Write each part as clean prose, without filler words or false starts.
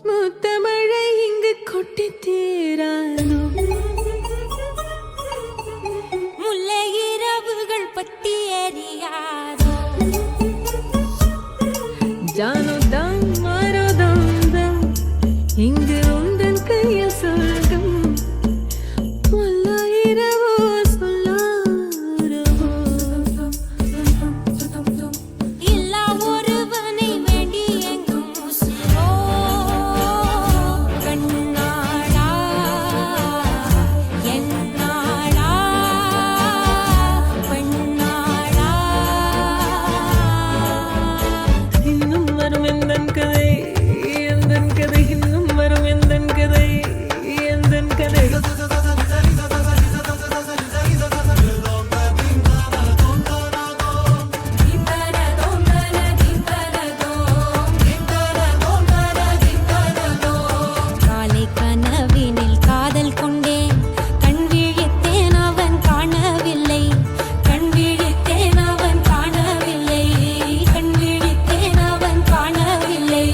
முத்தமழை இங்கு கொட்டி தீரானோ முல்லை இரவுகள் பத்தி எரியாதோ ஜானோ தம் மாரோ தம் தம் இங்கு உந்தன் கையில் சொர்க்கம் இரவோ சொல்லாரவோ இல்லா ஒருவனை வேண்டி எங்கும் உசிரோ கண்ணாளா என்னாளா பெண்ணாளா இன்னும் வரும் எந்தன் கதை எந்தன் கதை இன்னும் வரும் எந்தன் கதை எந்தன் கதை காலை கனவினில் காதல் கொண்டேன் கண் விழித்தேன் அவன் காணவில்லை கண் விழித்தேன் அவன் காணவில்லை கண் விழித்தேன் அவன் காணவில்லை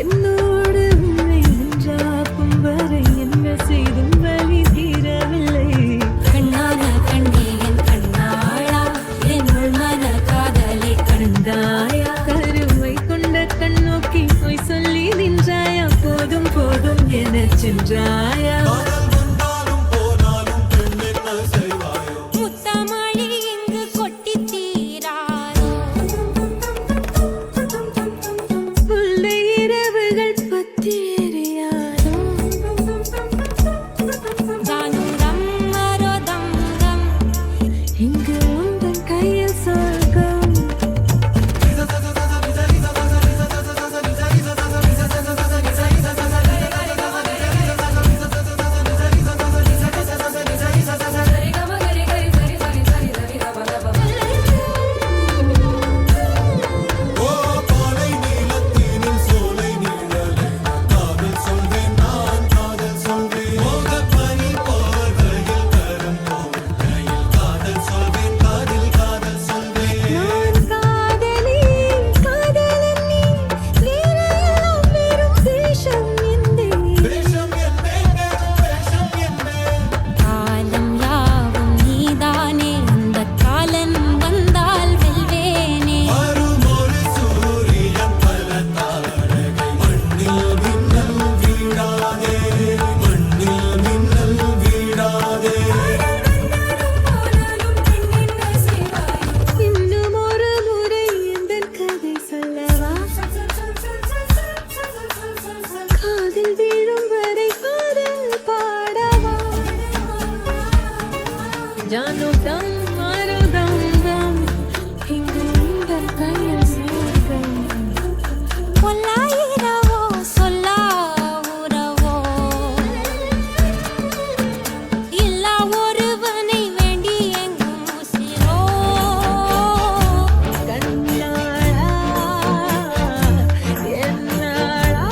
என்னோடு உன்னை ஒன்றாக்கும் வரை என்ன செய்தும் வலி தீரவில்லை கண்ணான கண்ணே என் கண்ணாளா என் உள்மன காதலை கண்டாயா கருமை கொண்ட கண்ணோக்கி போய் சொல்லி நின்றாயா போதும் போதும் என சென்றாயா முத்தமழை இங்கு கொட்டி தீராதோ முல்லை இரவுகள் பத்தி எரியாதோ ஜானுரம் மரோதம் கம் இங்கு உந்தன் கையில் சொர்க்கம் நான் காதலி காதலன் நீ நீரையெல்லாம் வெறும் வேஷம் எந்தே காலம் யாவும் நீதானே அந்த காலன் வந்தால் வெல்வேனே இன்னும் ஒரு முறை எந்தன் கதை சொல்லவா காதில் வீழும் வரை காதல் பாடவா ஜானோ தம் மாரோ தம் தம் இங்கு உந்தன் கையில் சொர்க்கம் பொல்லாயிரவோ சொல்லா உறவோ இல்லா ஒருவனை வேண்டி எங்கும் உசிரோ கண்ணாளா என்னாளா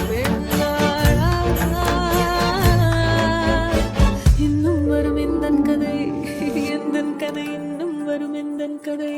பெண்ணாளா இன்னும் வரும் எந்தன் கதை எந்தன் கதை இன்னும் வரும் எந்தன் கதை